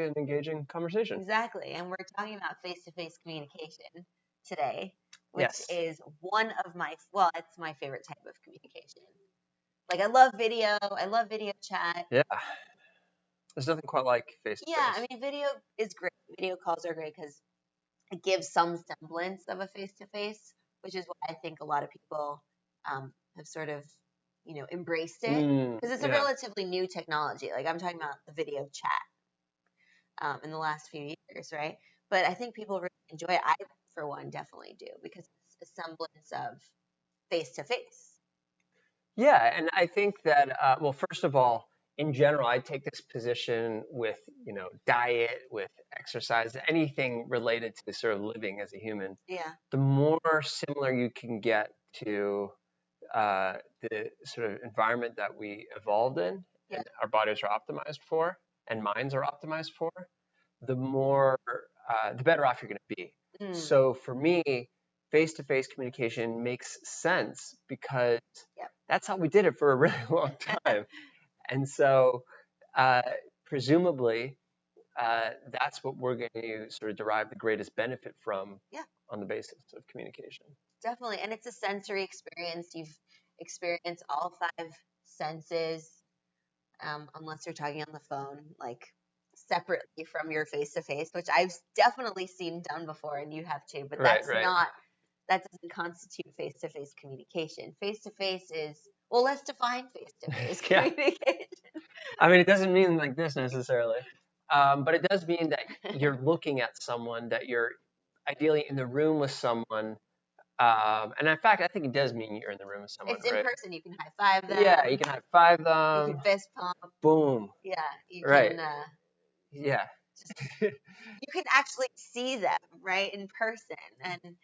an engaging conversation. Exactly. And we're talking about face-to-face communication today, which Yes. is it's my favorite type of communication. Like I love video chat. Yeah. There's nothing quite like face-to-face. Yeah, I mean, video is great. Video calls are great because it gives some semblance of a face-to-face, which is why I think a lot of people have sort of, embraced it because it's a relatively new technology. Like I'm talking about the video chat in the last few years, right? But I think people really enjoy it. I, for one, definitely do because it's a semblance of face-to-face. Yeah, and I think that, well, first of all, in general, I take this position with, diet, with exercise, anything related to sort of living as a human. Yeah. The more similar you can get to the sort of environment that we evolved in and our bodies are optimized for and minds are optimized for, the better off you're going to be. So for me, face-to-face communication makes sense because that's how we did it for a really long time. And so presumably that's what we're going to sort of derive the greatest benefit from on the basis of communication. Definitely. And it's a sensory experience. You've experienced all 5 senses, unless you're talking on the phone, like separately from your face-to-face, which I've definitely seen done before, and you have too. But that doesn't constitute face-to-face communication. Face-to-face is, well, let's define face-to-face communication. I mean, it doesn't mean like this necessarily, but it does mean that you're looking at someone, that you're ideally in the room with someone. And in fact, I think it does mean you're in the room with someone. It's in person. You can high-five them. Yeah, you can high-five them. You can fist pump. Boom. Yeah, you can. Yeah. You can actually see them, right, in person, and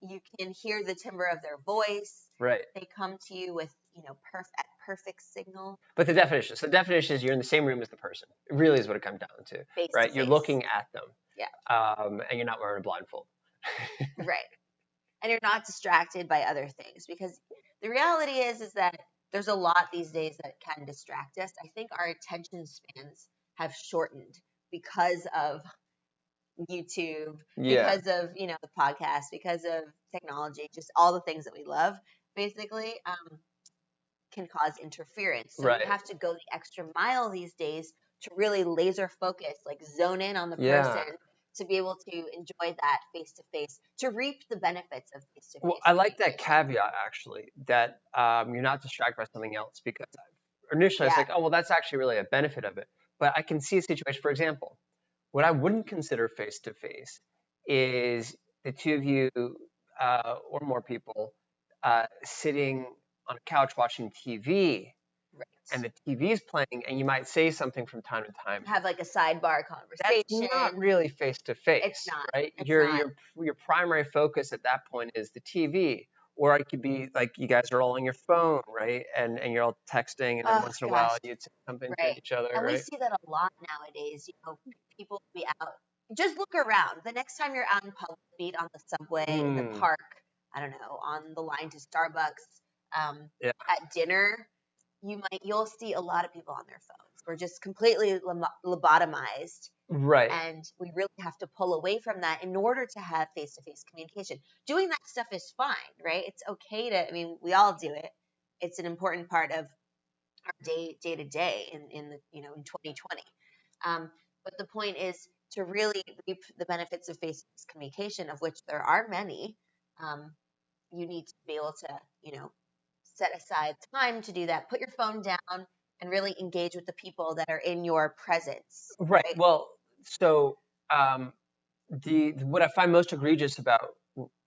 you can hear the timbre of their voice. Right. They come to you with, perfect signal. But the definition is you're in the same room as the person. It really is what it comes down to, right? You're looking at them. Yeah. And you're not wearing a blindfold. Right. And you're not distracted by other things, because the reality is that there's a lot these days that can distract us. I think our attention spans have shortened because of YouTube, because of, the podcast, because of technology, just all the things that we love, basically, can cause interference. So you have to go the extra mile these days to really laser focus, like zone in on the person, to be able to enjoy that face-to-face, to reap the benefits of face-to-face. Well, I like that caveat, actually, that you're not distracted by something else, because initially I was like, oh, well, that's actually really a benefit of it. But I can see a situation, for example, what I wouldn't consider face-to-face is the two of you or more people sitting on a couch watching TV. Right. And the TV is playing, and you might say something from time to time. Have like a sidebar conversation. That's not really face-to-face. It's not. Right? It's your primary focus at that point is the TV. Or it could be like you guys are all on your phone, right? And you're all texting, and then once in a while you say something to each other, and we see that a lot nowadays. People be out. Just look around. The next time you're out in public, be it on the subway, in the park, I don't know, on the line to Starbucks, at dinner, you'll see a lot of people on their phones. We're just completely lobotomized. Right. And we really have to pull away from that in order to have face-to-face communication. Doing that stuff is fine, right? It's okay we all do it. It's an important part of our day to day in 2020. But the point is to really reap the benefits of face-to-face communication, of which there are many. You need to be able to, set aside time to do that. Put your phone down and really engage with the people that are in your presence. Right. Well, so what I find most egregious about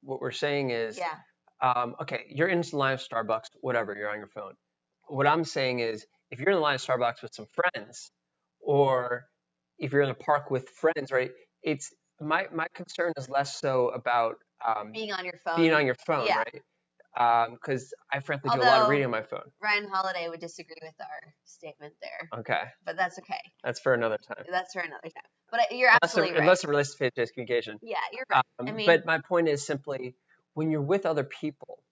what we're saying is, okay, you're in the line of Starbucks, whatever, you're on your phone. What I'm saying is, if you're in the line of Starbucks with some friends, or if you're in a park with friends, right? It's my concern is less so about being on your phone, right? Because I frankly do a lot of reading on my phone. Ryan Holiday would disagree with our statement there. Okay. But that's okay. That's for another time. But you're absolutely right. Unless it relates to face-to-face communication. Yeah, you're right. But my point is simply, when you're with other people,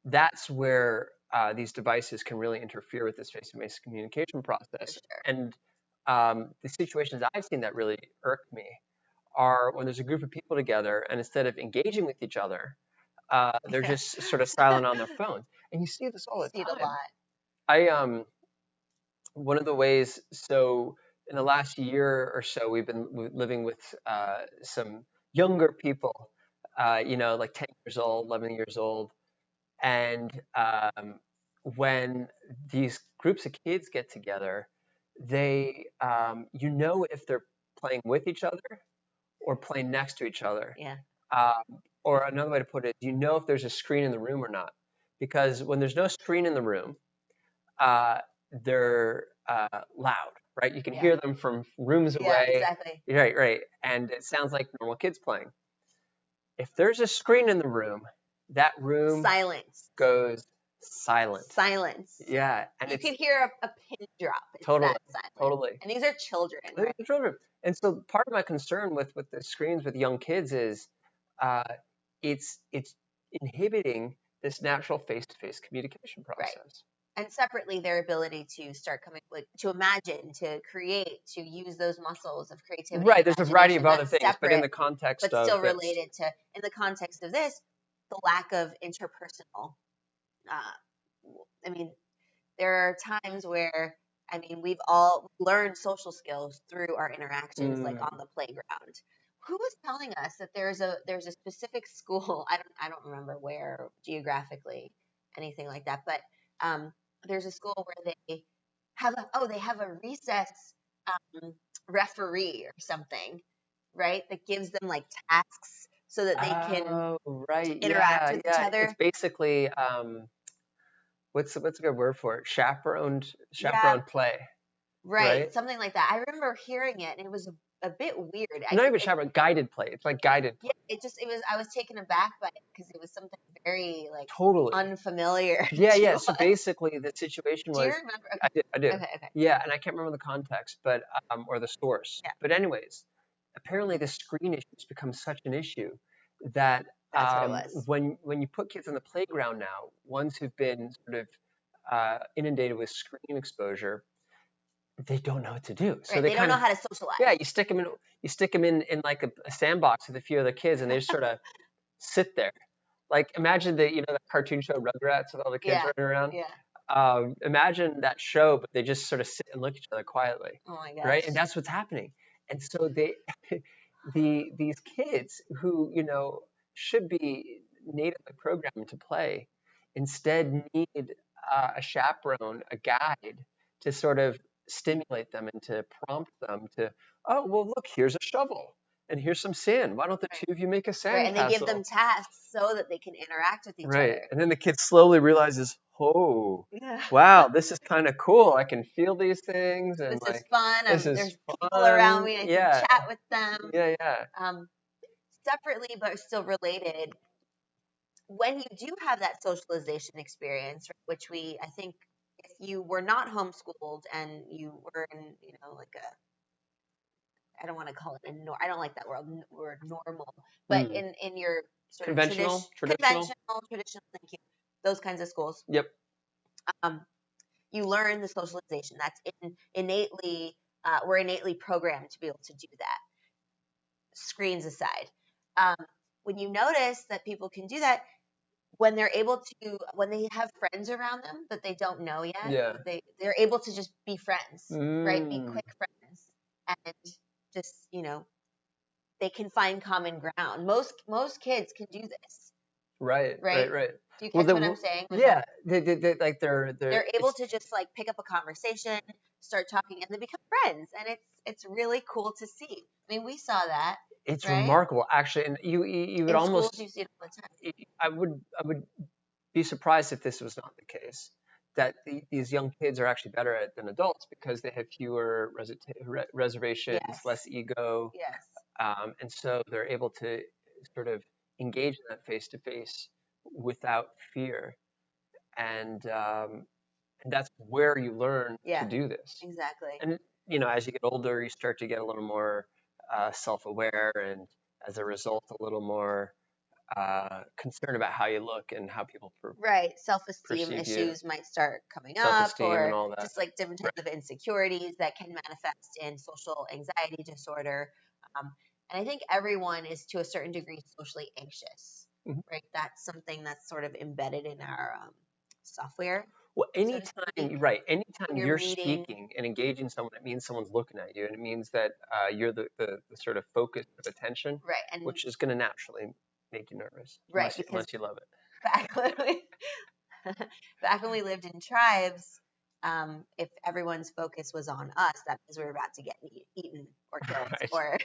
that's where these devices can really interfere with this face-to-face communication process. For sure. And the situations I've seen that really irk me are when there's a group of people together, and instead of engaging with each other, they're just sort of silent on their phones. And you see this all the See it a time. lot. I one of the ways, so in the last year or so, we've been living with some younger people, like 10 years old, 11 years old. And when these groups of kids get together, they, if they're playing with each other or playing next to each other. Yeah. Or another way to put it, if there's a screen in the room or not. Because when there's no screen in the room, they're loud, right? You can hear them from rooms away. Yeah, exactly. Right. And it sounds like normal kids playing. If there's a screen in the room, that room silence goes silent. Silence. Yeah. And you can hear a pin drop. It's totally, that silent. totally. And these are children. They're children. And so part of my concern with the screens with young kids is it's inhibiting this natural face-to-face communication process. Right. And separately, their ability to start coming, to imagine, to create, to use those muscles of creativity. Right. There's a variety of other things, separate, but in the context but still related to, in the context of this, the lack of interpersonal. There are times where, we've all learned social skills through our interactions, like on the playground. Who was telling us that there's a specific school? I don't remember where geographically, anything like that, but there's a school where they have a recess referee or something, right? That gives them like tasks so that they can interact with each other. It's basically what's a good word for it? Chaperoned play. Right, something like that. I remember hearing it, and it was a bit weird. Not even chaperone, guided play. It's like guided play. Yeah, I was taken aback by it because it was something very totally unfamiliar. Yeah. So basically, the situation was. Do you remember? Okay. I do. Okay. Yeah, and I can't remember the context, but or the source. Yeah. But anyways, apparently the screen issue has become such an issue that that's what it was. When you put kids on the playground now, ones who've been sort of inundated with screen exposure, they don't know what to do. So they don't know how to socialize. Yeah, you stick them in like a sandbox with a few other kids, and they just sort of sit there. Like imagine the cartoon show Rugrats with all the kids running around. Yeah. Imagine that show, but they just sort of sit and look at each other quietly. Oh my gosh. Right, and that's what's happening. And so these kids who should be natively programmed to play, instead need a chaperone, a guide to sort of stimulate them and to prompt them to, oh, well, look, here's a shovel and here's some sand. Why don't the two of you make a sand Right, and castle? they give them tasks so that they can interact with each other. Right, and then the kid slowly realizes, oh, wow, this is kind of cool. I can feel these things. And this is fun. There's people around me. I can chat with them. Yeah. Separately, but still related, when you do have that socialization experience, which I think, if you were not homeschooled and you were in, I don't want to call it I don't like that word normal, but in your sort conventional, of traditional, thank you, those kinds of schools. Yep. You learn the socialization. That's innately, we're innately programmed to be able to do that. Screens aside, when you notice that people can do that, when they have friends around them that they don't know yet, they're able to just be friends, right? Be quick friends, and just they can find common ground. Most kids can do this. Right. Do you catch what I'm saying? Yeah, they're able to just pick up a conversation, start talking, and they become friends, and it's really cool to see. We saw that. It's remarkable, actually, and you would almost. Schools, you see it all the time. I would be surprised if this was not the case. That these young kids are actually better at it than adults because they have fewer reservations, less ego, and so they're able to sort of engage in that face-to-face without fear, and that's where you learn to do this. Exactly. And as you get older, you start to get a little more self-aware, and as a result, a little more concern about how you look and how people right, self-esteem perceive you, issues might start coming up, self-esteem and or all that. just like different types of insecurities that can manifest in social anxiety disorder. Um, and I think everyone is to a certain degree socially anxious, Mhm. right? That's something that's sort of embedded in our software. Well, So to speak, anytime, right, anytime when you're you're meeting, speaking and engaging someone, it means someone's looking at you, and it means that you're the sort of focus of attention, right, and which is going to naturally make you nervous, right, because unless you love it. back when we back when we lived in tribes, if everyone's focus was on us, that means we were about to get eaten or killed Right. or,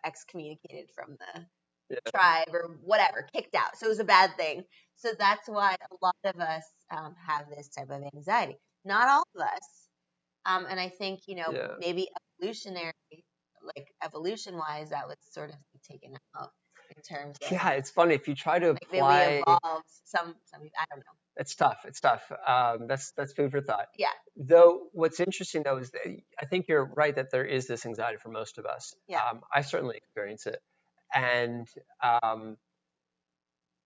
excommunicated from the Yeah. tribe or whatever, kicked out. So it was a bad thing. So that's why a lot of us have this type of anxiety. Not all of us. And I think, Yeah. maybe evolution wise, that was sort of taken out in terms of Yeah, it's funny if you try to maybe we apply. evolved some I don't know. It's tough. It's tough. That's food for thought. Yeah. Though what's interesting though is that I think you're right that there is this anxiety for most of us. Yeah. I certainly experience it, and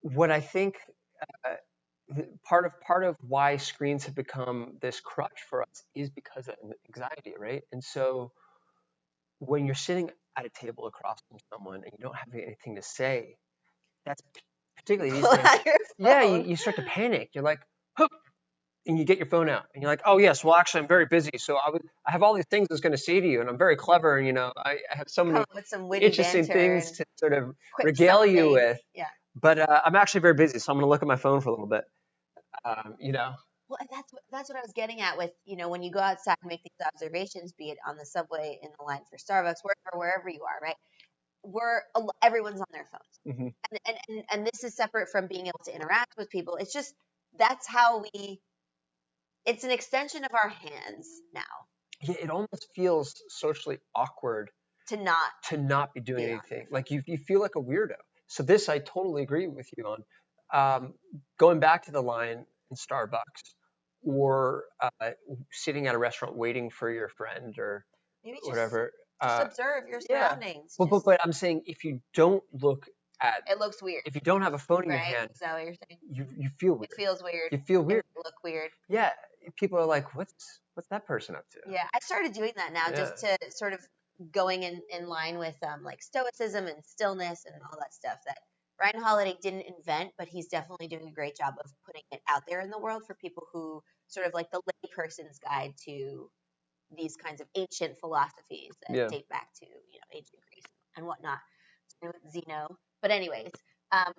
what I think part of why screens have become this crutch for us is because of anxiety, right? And so when you're sitting at a table across from someone and you don't have anything to say, that's particularly these Pull days. out your Yeah, phone. you start to panic. You're like, huh, and you get your phone out and you're like, oh yes, well actually I'm very busy, so I have all these things I was going to say to you, and I'm very clever, and I have so Come many up with some witty interesting banter things and to sort of quip regale you something. with, Yeah. but I'm actually very busy, so I'm going to look at my phone for a little bit. Well, and that's what I was getting at with, when you go outside and make these observations, be it on the subway, in the line for Starbucks, wherever you are, right? Everyone's on their phones. Hmm. And this is separate from being able to interact with people. It's just that's how it's an extension of our hands now Yeah, it almost feels socially awkward to not be doing be on your anything. phone. Like you feel like a weirdo. So this I totally agree with you on. Going back to the line in Starbucks, or sitting at a restaurant waiting for your friend or Maybe whatever. just observe your Yeah, surroundings. but I'm saying if you don't look at, It looks weird, if you don't have a phone in your right? hand, Is that what you're saying? you feel weird. It feels weird. You feel It weird. might look weird. Yeah, people are like, what's that person up to? Yeah, I started doing that now Yeah. just to sort of going in line with like stoicism and stillness and all that stuff that Ryan Holiday didn't invent, but he's definitely doing a great job of putting it out there in the world for people who sort of like the layperson's guide to these kinds of ancient philosophies that Yeah. date back to ancient Greece and whatnot. Zeno. But anyways, um,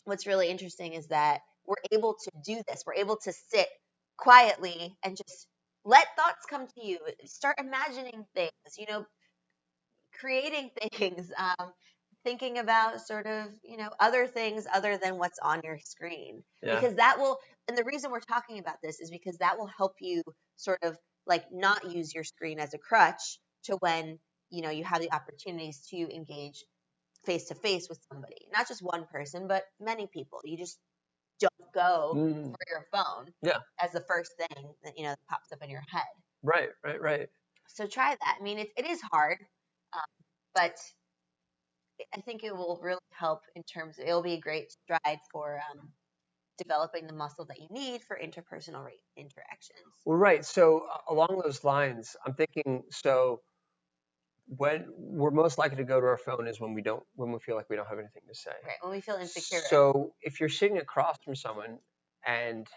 what's really interesting is that we're able to do this. We're able to sit quietly and just let thoughts come to you. Start imagining things, creating things, thinking about sort of, other things other than what's on your screen. Yeah. Because that will, and the reason we're talking about this is because that will help you sort of like not use your screen as a crutch to when, you have the opportunities to engage face to face with somebody, not just one person, but many people. You just don't go for your phone as the first thing that pops up in your head. Right. So try that. I mean, it is hard, but I think it will really help in terms of, it'll be a great stride for developing the muscle that you need for interpersonal interactions. Well, right. So along those lines, I'm thinking, so when we're most likely to go to our phone is when we feel like we don't have anything to say. Right, when we feel insecure. So if you're sitting across from someone and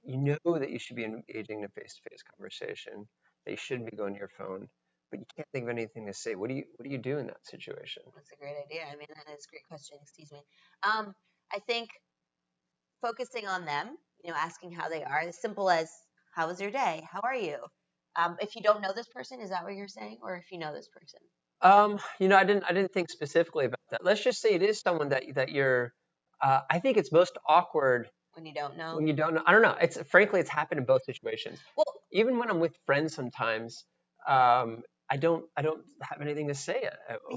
you know that you should be engaging in a face-to-face conversation, that you shouldn't be going to your phone, but you can't think of anything to say, what do you do in that situation? That's a great idea. I mean, that is a great question. Excuse me. I think focusing on them, asking how they are, as simple as, how was your day? How are you? If you don't know this person, is that what you're saying? Or if you know this person? I didn't think specifically about that. Let's just say it is someone that you're, I think it's most awkward when you don't know. I don't know. Frankly, it's happened in both situations. Well, even when I'm with friends sometimes, I don't have anything to say.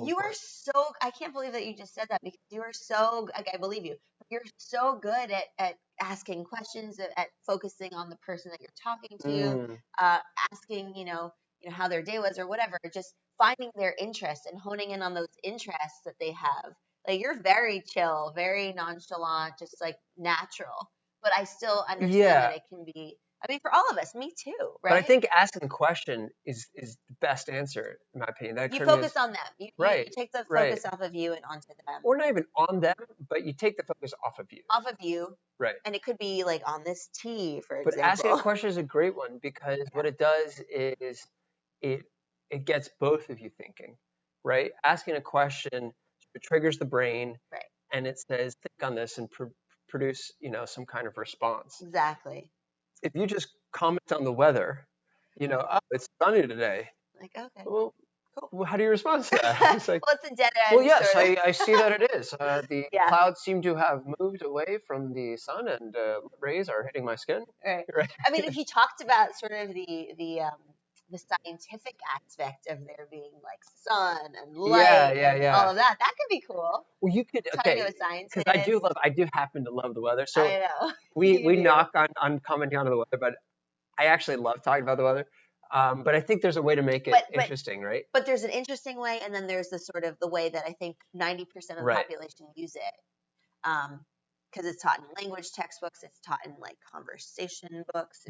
You are so, I can't believe that you just said that, because you are so, like, I believe you, but you're so good at asking questions, at focusing on the person that you're talking to, asking, how their day was or whatever, just finding their interests and honing in on those interests that they have. Like you're very chill, very nonchalant, just like natural. But I still understand Yeah. that it can be. I mean, for all of us, me too, right? But I think asking the question is the best answer, in my opinion. That You term is focus on them. You right, take the right. focus off of you and onto them. Or not even on them, but you take the focus off of you. Off of you. Right. And it could be like on this tea, for But example. asking a question is a great one because what it does is it gets both of you thinking, right? Asking a question triggers the brain, Right. and it says think on this and produce, you know, some kind of response. Exactly. If you just comment on the weather, you know, oh, it's sunny today. Like, okay. Well, cool. Well, how do you respond to that? It's like, well, it's a dead end. Well, yes, I see that it is. The Yeah. clouds seem to have moved away from the sun, and rays are hitting my skin. Right. Right. I mean, if you talked about sort of the scientific aspect of there being like sun and light and all of that, that could be cool. Well, you could, Talking to a scientist. Because I do happen to love the weather. So I know. we knock on commenting on the weather, but I actually love talking about the weather. But I think there's a way to make it interesting, right? But there's an interesting way, and then there's the sort of the way that I think 90% of the population use it. Because it's taught in language textbooks, it's taught in like conversation books.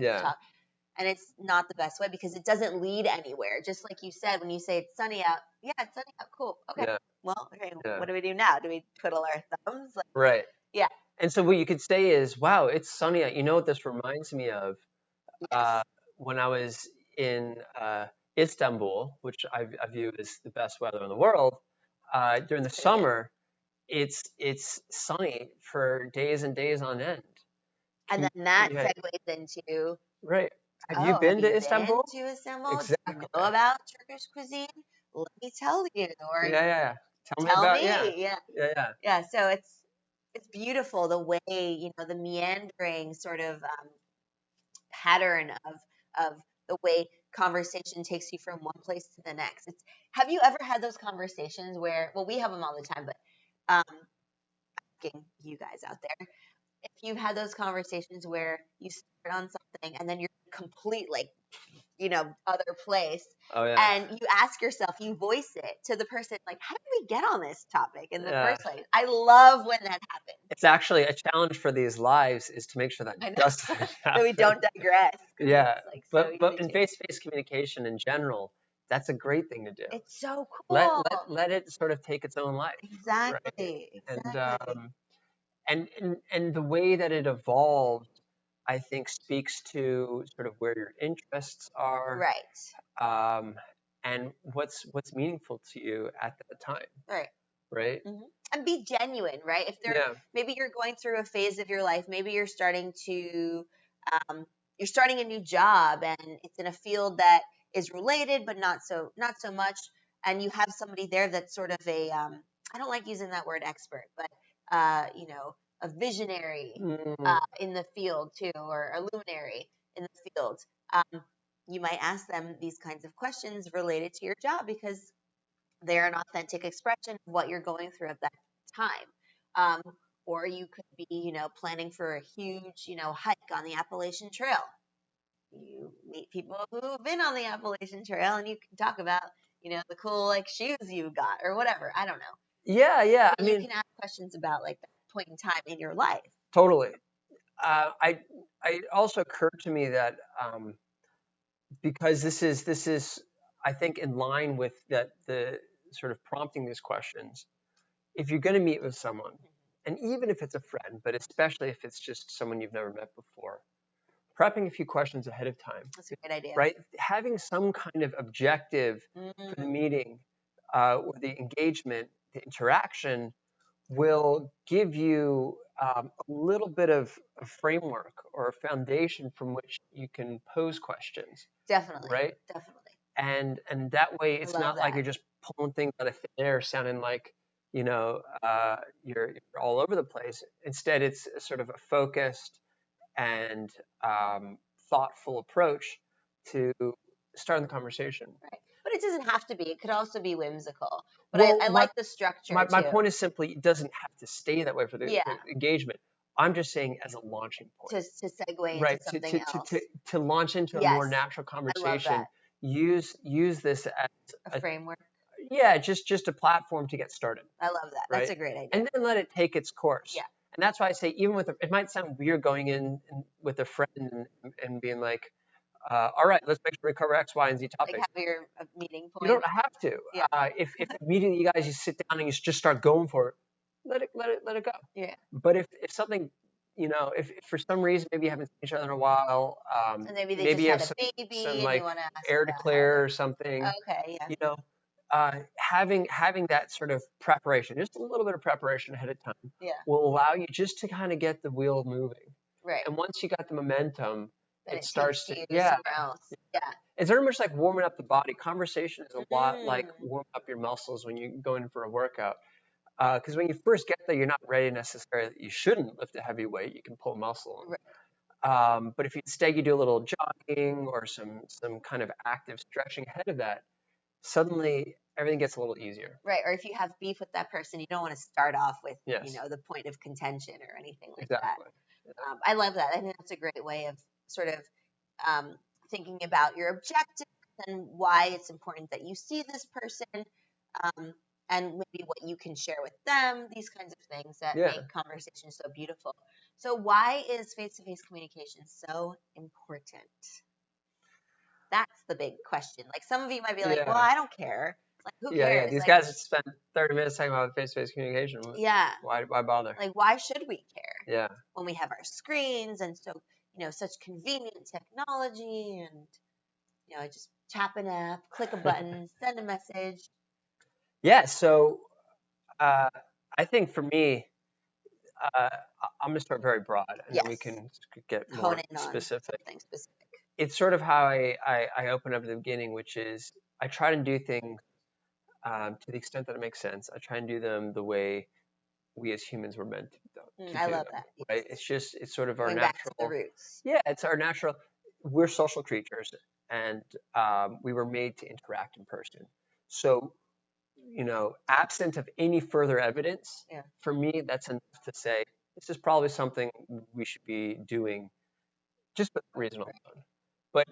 And it's not the best way because it doesn't lead anywhere. Just like you said, when you say it's sunny out, yeah, it's sunny out, cool. Okay. Yeah. Well, okay, what do we do now? Do we twiddle our thumbs? Like, right. Yeah. And so what you could say is, wow, it's sunny out. You know what this reminds me of? Yes. When I was in Istanbul, which I view as the best weather in the world, during the summer, it's sunny for days and days on end. And then that segues into right. Have you been to Istanbul? Exactly. Do you know about Turkish cuisine? Let me tell you. Or Tell me about Yeah. So it's beautiful the way, you know, the meandering sort of pattern of the way conversation takes you from one place to the next. Have you ever had those conversations where, well, we have them all the time, but asking you guys out there, if you've had those conversations where you start on something and then you're complete, like, you know, other place, and you ask yourself, you voice it to the person, like, how did we get on this topic in the first place? I love when that happens. It's actually a challenge for these lives is to make sure that doesn't happen. That we don't digress. Yeah, like but in face-to-face communication in general, that's a great thing to do. It's so cool. Let it sort of take its own life. Exactly. And the way that it evolved, I think, speaks to sort of where your interests are, right? And what's meaningful to you at that time, right? Mm-hmm. And be genuine, right? If maybe you're going through a phase of your life, maybe you're starting to you're starting a new job, and it's in a field that is related, but not so much, and you have somebody there that's sort of a I don't like using that word expert, but you know, a visionary in the field too, or a luminary in the field. You might ask them these kinds of questions related to your job because they're an authentic expression of what you're going through at that time. Or you could be, you know, planning for a huge, you know, hike on the Appalachian Trail. You meet people who've been on the Appalachian Trail, and you can talk about, you know, the cool like shoes you got or whatever. I don't know. Yeah. But you can ask questions about like that point in time in your life. Totally. It also occurred to me that because this is I think in line with that the sort of prompting these questions. If you're going to meet with someone, and even if it's a friend, but especially if it's just someone you've never met before, prepping a few questions ahead of time. That's a great idea. Right? Having some kind of objective for the meeting or the engagement, the interaction will give you a little bit of a framework or a foundation from which you can pose questions. Definitely. Right? Definitely. And that way it's not like you're just pulling things out of thin air sounding like, you know, you're all over the place. Instead, it's sort of a focused and thoughtful approach to starting the conversation. Right. But it doesn't have to be. It could also be whimsical. But I like the structure. My point is simply it doesn't have to stay that way for the engagement. I'm just saying as a launching point. To segue into something else. To launch into a more natural conversation. Use this as a framework. Yeah, just a platform to get started. I love that. Right? That's a great idea. And then let it take its course. Yeah. And that's why I say, even with it might sound weird going in with a friend and being like, all right, let's make sure we cover X, Y, and Z topics. Like have your meeting point. You don't have to. Yeah. If immediately you guys sit down and you just start going for it, let it go. Yeah. But if something, if for some reason maybe you haven't seen each other in a while, and maybe they maybe just you had have a baby some and like you want to air to clear or something. Okay, yeah. Having that sort of preparation, just a little bit of preparation ahead of time, will allow you just to kind of get the wheel moving. Right. And once you got the momentum, then it starts to somewhere else. Yeah. It's very much like warming up the body. Conversation is a lot like warming up your muscles when you go in for a workout. Because when you first get there, you're not ready necessarily. You shouldn't lift a heavy weight. You can pull muscle. Right. But if instead you do a little jogging or some kind of active stretching ahead of that, suddenly everything gets a little easier. Right. Or if you have beef with that person, you don't want to start off with, yes. The point of contention or anything like exactly. that. I love that. I think that's a great way of sort of thinking about your objectives and why it's important that you see this person, and maybe what you can share with them, these kinds of things that make conversation so beautiful. So why is face-to-face communication so important? That's the big question. Like some of you might be like, well, I don't care. Like who cares? Yeah, these guys spend 30 minutes talking about face-to-face communication. Yeah. Why bother? Like why should we care? Yeah. When we have our screens and so, such convenient technology and, just tap an app, click a button, send a message. Yeah, so I think for me, I'm going to start very broad, and then we can get more specific. It's sort of how I open up at the beginning, which is I try to do things to the extent that it makes sense. I try and do them the way we as humans were meant to do I love them, that. Right? It's sort of our Going natural. Back to the roots. Yeah, it's our natural. We're social creatures, and we were made to interact in person. So, absent of any further evidence, for me, that's enough to say this is probably something we should be doing just for that reason alone. But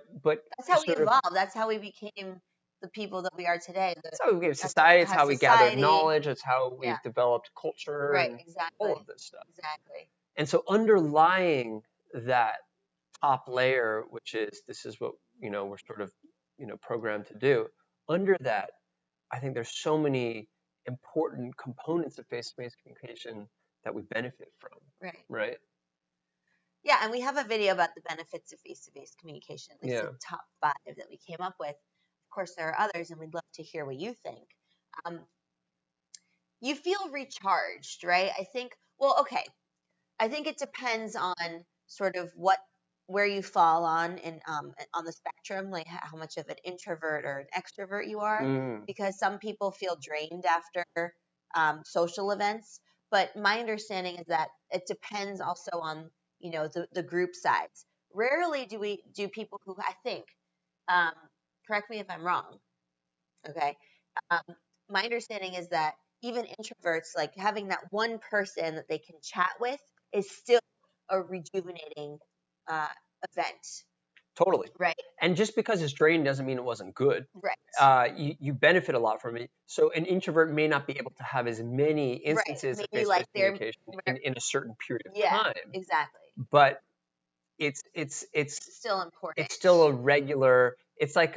that's how we evolved. That's how we became the people that we are today. That's how we became society. It's how we gathered knowledge. It's how we've developed culture. Right, and exactly. all of this stuff. Exactly. And so underlying that top layer, which is this is what we're sort of programmed to do. Under that, I think there's so many important components of face-to-face communication that we benefit from. Right. Yeah, and we have a video about the benefits of face-to-face communication, at least the top 5 that we came up with. Of course, there are others, and we'd love to hear what you think. You feel recharged, right? I think it depends on sort of where you fall on the spectrum, like how much of an introvert or an extrovert you are, because some people feel drained after social events. But my understanding is that it depends also on the group size. Rarely do people who I think, correct me if I'm wrong, okay? My understanding is that even introverts, like having that one person that they can chat with, is still a rejuvenating event. Totally. Right. And just because it's drained doesn't mean it wasn't good. Right. You benefit a lot from it. So an introvert may not be able to have as many instances of face-to-face communication in a certain period of time. Exactly. But it's still important. It's still a regular. It's like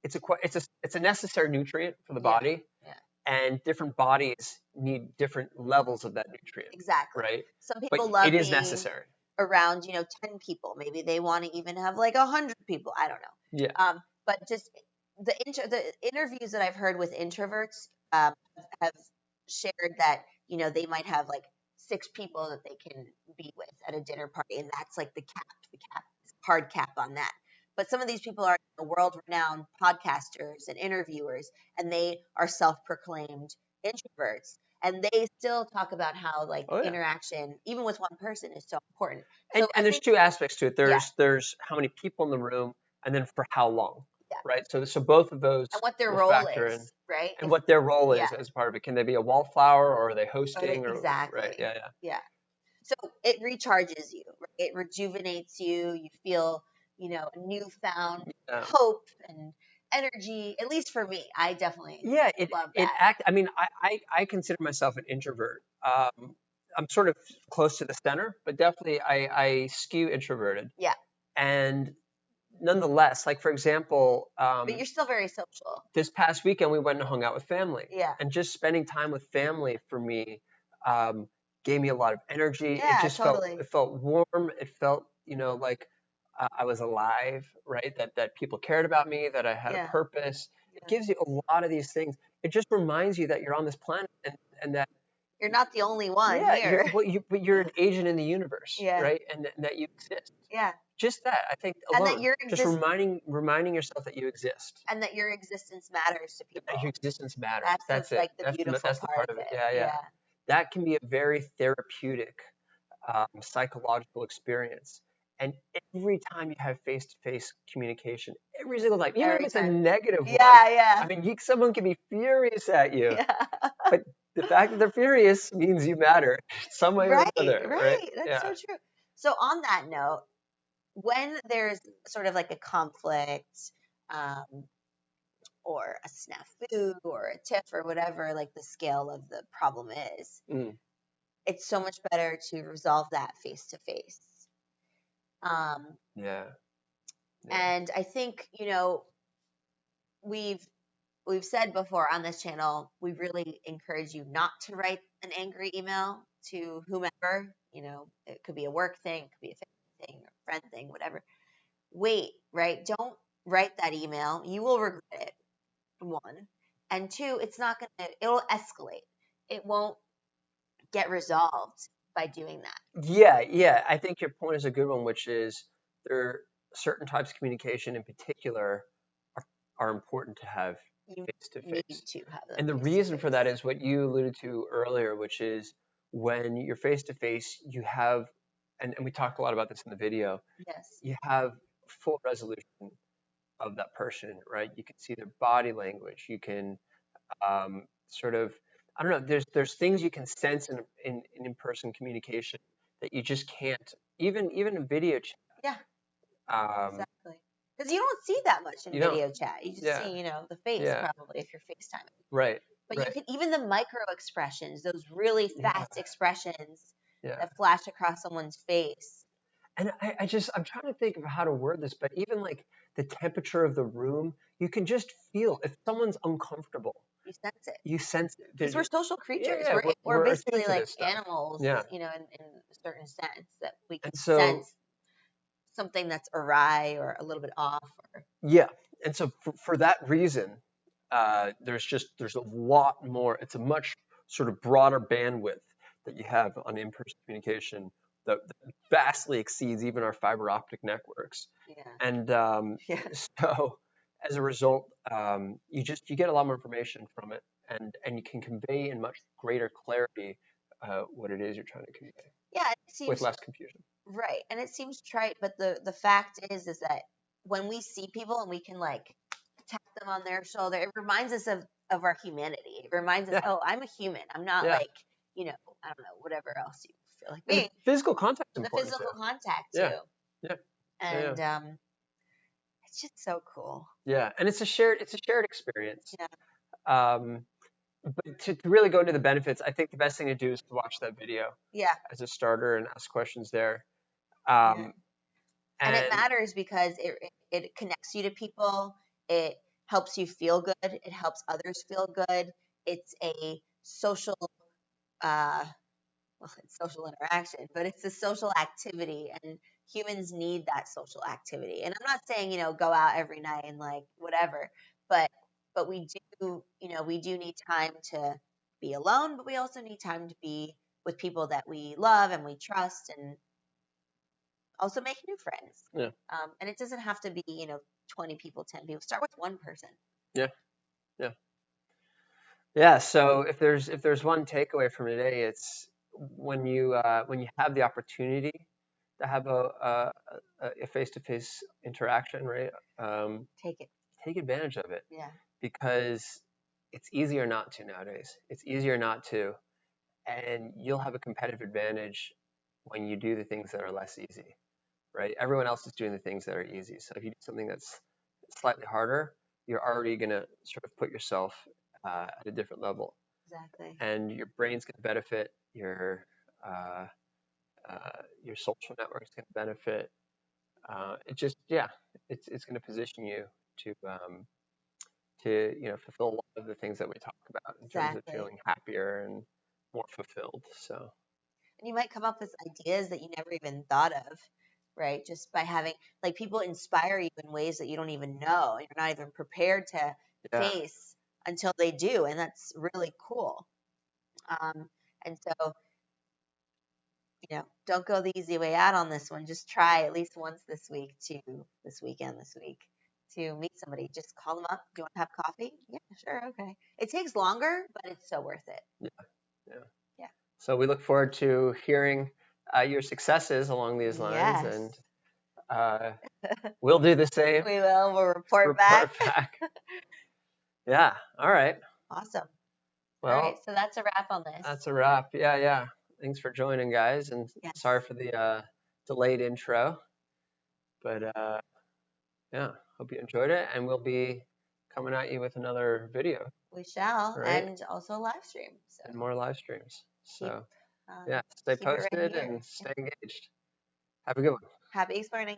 it's a necessary nutrient for the body. Yeah. And different bodies need different levels of that nutrient. Exactly. Right. Some people love it is necessary. Around 10 people, maybe they want to even have like 100 people. I don't know. Yeah. But just the interviews that I've heard with introverts have shared that they might have like 6 people that they can be with at a dinner party, and that's like the hard cap on that. But some of these people are world-renowned podcasters and interviewers, and they are self-proclaimed introverts. And they still talk about how interaction, even with one person, is so important. And there's 2 aspects to it. There's how many people in the room, and then for how long. Yeah. Right. So both of those and what their role is, right? And what their role is as part of it. Can they be a wallflower, or are they hosting? Exactly. Right. Yeah. So it recharges you. Right? It rejuvenates you. You feel a newfound hope and energy, at least for me. I definitely love it that. I mean, I consider myself an introvert. I'm sort of close to the center, but definitely I skew introverted. Yeah. And nonetheless, like for example, But you're still very social. this past weekend we went and hung out with family. Yeah. And just spending time with family for me gave me a lot of energy. Yeah, It just totally. felt warm. It felt, like I was alive, right? That people cared about me, that I had a purpose. It gives you a lot of these things. It just reminds you that you're on this planet and that you're not the only one here. but you're an agent in the universe, Yeah. right? And that you exist. Yeah. Just that, I think And alone, that your just reminding yourself that you exist. and that your existence matters to people. That your existence matters. That's it. like the That's beautiful the part of it. Yeah. Yeah. That can be a very therapeutic psychological experience. And every time you have face-to-face communication, every single time, even if it's a negative one, Yeah. I mean, someone can be furious at you, but the fact that they're furious means you matter some way or another, right? That's so true. So on that note, when there's sort of like a conflict, or a snafu or a tiff or whatever, like the scale of the problem is, it's so much better to resolve that face to face. And I think, we've said before on this channel, we really encourage you not to write an angry email to whomever. It could be a work thing, it could be a family thing, or a friend thing, whatever. Wait, right? Don't write that email. You will regret it, one. And two, it'll escalate. It won't get resolved by doing that. Yeah. I think your point is a good one, which is there are certain types of communication in particular are important to have face to face. And the reason for that is what you alluded to earlier, which is when you're face to face, you have, and we talked a lot about this in the video. Yes. You have full resolution of that person, right? You can see their body language. You can sort of, I don't know, there's things you can sense in in-person communication that you just can't, even in video chat. Yeah. Exactly. Because you don't see that much in video chat. You just see, the face probably if you're FaceTiming. Right. But you can, even the micro expressions, those really fast expressions that flash across someone's face. And I'm trying to think of how to word this, but even like the temperature of the room, you can just feel if someone's uncomfortable. You sense it. You sense it. Because we're social creatures. We're basically like animals, in a certain sense, that we can sense something that's awry or a little bit off. And so for that reason, there's a lot more. It's a much sort of broader bandwidth that you have on in-person communication that vastly exceeds even our fiber optic networks. And so as a result, you get a lot more information from it, and you can convey in much greater clarity what it is you're trying to communicate. Yeah, it seems with less confusion. Right, and it seems trite, but the fact is that when we see people and we can like tap them on their shoulder, it reminds us of our humanity. It reminds us, oh, I'm a human. I'm not like, I don't know, whatever else you feel like being. Physical contact. The physical contact too. Yeah. And it's just so cool. Yeah, and it's a shared experience. But to really go into the benefits, I think the best thing to do is to watch that video. As a starter and ask questions there. And it matters because it connects you to people. It helps you feel good. It helps others feel good. It's a social, it's social interaction, but it's a social activity, and humans need that social activity. And I'm not saying, go out every night and like whatever, but we do, we do need time to be alone, but we also need time to be with people that we love and we trust, and also make new friends. And it doesn't have to be, 20 people, 10 people. Start with one person. So if there's one takeaway from today, it's when you have the opportunity to have a face-to-face interaction, right? Take advantage of it. Because it's easier not to nowadays. It's easier not to, and you'll have a competitive advantage when you do the things that are less easy, right? Everyone else is doing the things that are easy. So if you do something that's slightly harder, you're already going to sort of put yourself at a different level. Exactly. And your brain's going to benefit, uh, your social network's going to benefit. It just, yeah, it's going to position you to, fulfill a lot of the things that we talk about in terms of feeling happier and more fulfilled. So, and you might come up with ideas that you never even thought of, right? Just by having, like, people inspire you in ways that you don't even know. You're not even prepared to face until they do. And that's really cool. And so, don't go the easy way out on this one. Just try at least once this week this week, to meet somebody. Just call them up. Do you want to have coffee? Yeah, sure. Okay. It takes longer, but it's so worth it. Yeah. So we look forward to hearing your successes along these lines, and we'll do the same. We will. We'll report back. Yeah. All right. Awesome. Well, all right. So that's a wrap on this. That's a wrap. Yeah. Thanks for joining, guys, and sorry for the delayed intro. But yeah, hope you enjoyed it, and we'll be coming at you with another video. We shall, right? And also a live stream. So. And more live streams. So stay posted and stay engaged. Have a good one. Happy explearning.